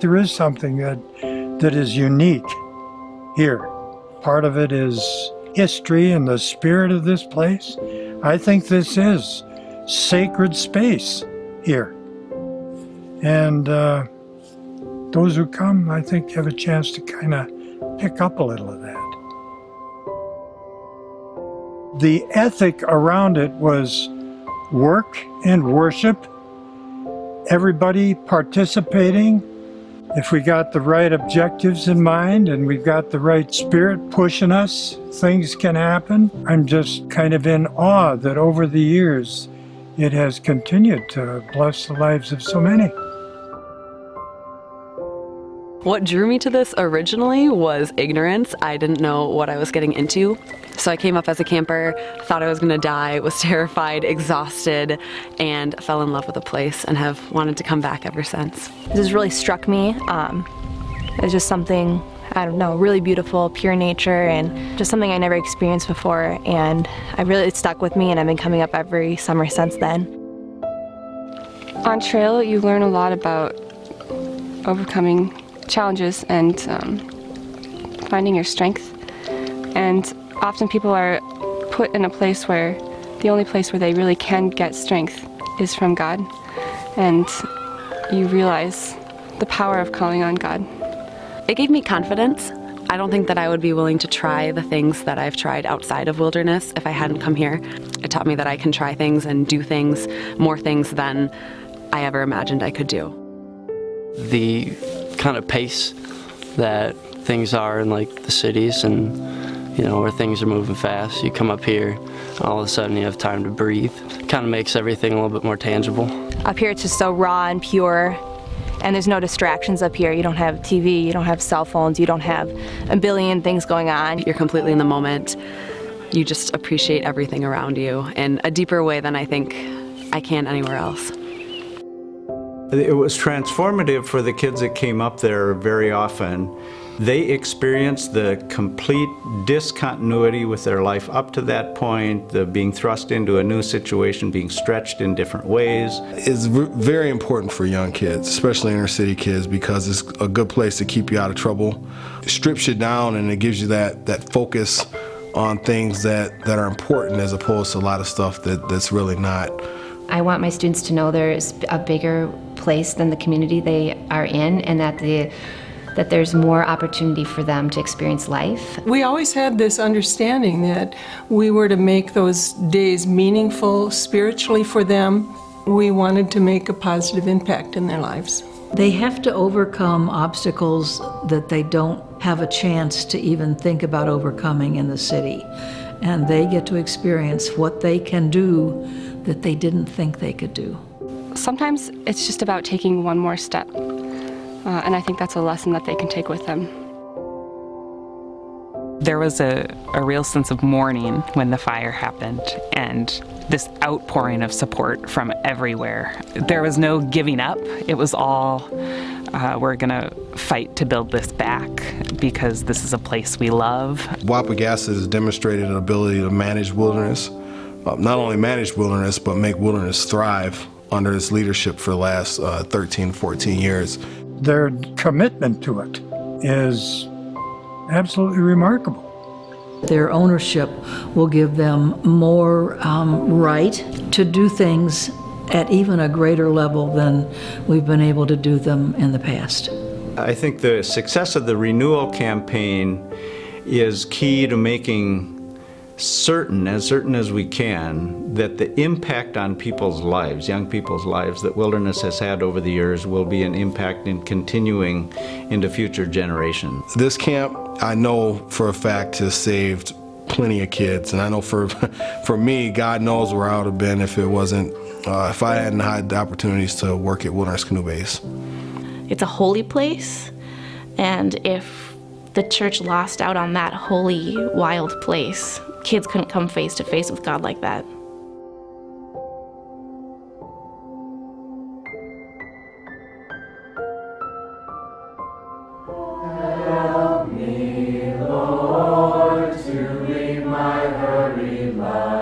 there is something that is unique here. Part of it is history and the spirit of this place. I think this is sacred space here. And those who come, I think, have a chance to kind of pick up a little of that. The ethic around it was work and worship, everybody participating. If we got the right objectives in mind and we've got the right spirit pushing us, things can happen. I'm just kind of in awe that over the years it has continued to bless the lives of so many. What drew me to this originally was ignorance. I didn't know what I was getting into. So I came up as a camper, thought I was gonna die, was terrified, exhausted, and fell in love with the place and have wanted to come back ever since. This has really struck me. It's just something, I don't know, really beautiful, pure nature, and just something I never experienced before. And it stuck with me, and I've been coming up every summer since then. On trail, you learn a lot about overcoming challenges and finding your strength. And often people are put in a place where the only place where they really can get strength is from God. And you realize the power of calling on God. It gave me confidence. I don't think that I would be willing to try the things that I've tried outside of wilderness if I hadn't come here. It taught me that I can try things and do things, more things than I ever imagined I could do. The kind of pace that things are in like the cities and where things are moving fast. You come up here, all of a sudden you have time to breathe. It kind of makes everything a little bit more tangible. Up here it's just so raw and pure, and there's no distractions up here. You don't have TV, you don't have cell phones, you don't have a billion things going on. You're completely in the moment. You just appreciate everything around you in a deeper way than I think I can anywhere else. It was transformative for the kids that came up there very often. They experienced the complete discontinuity with their life up to that point, the being thrust into a new situation, being stretched in different ways. It's very important for young kids, especially inner city kids, because it's a good place to keep you out of trouble. It strips you down and it gives you that focus on things that are important as opposed to a lot of stuff that's really not. I want my students to know there's a bigger place than the community they are in, and that there's more opportunity for them to experience life. We always had this understanding that we were to make those days meaningful spiritually for them. We wanted to make a positive impact in their lives. They have to overcome obstacles that they don't have a chance to even think about overcoming in the city. And they get to experience what they can do that they didn't think they could do. Sometimes it's just about taking one more step. And I think that's a lesson that they can take with them. There was a real sense of mourning when the fire happened, and this outpouring of support from everywhere. There was no giving up. It was all, we're gonna fight to build this back because this is a place we love. Wapagassa has demonstrated an ability to manage wilderness, not only manage wilderness, but make wilderness thrive under its leadership for the last 13, 14 years. Their commitment to it is absolutely remarkable. Their ownership will give them more right to do things at even a greater level than we've been able to do them in the past. I think the success of the Renewal campaign is key to making certain as we can, that the impact on people's lives, young people's lives, that wilderness has had over the years will be an impact in continuing into future generations. This camp, I know for a fact, has saved plenty of kids, and I know for me, God knows where I would have been if it wasn't, if I hadn't had the opportunities to work at Wilderness Canoe Base. It's a holy place, and if the church lost out on that holy, wild place, kids couldn't come face to face with God like that. Help me, Lord, to leave my hurried life.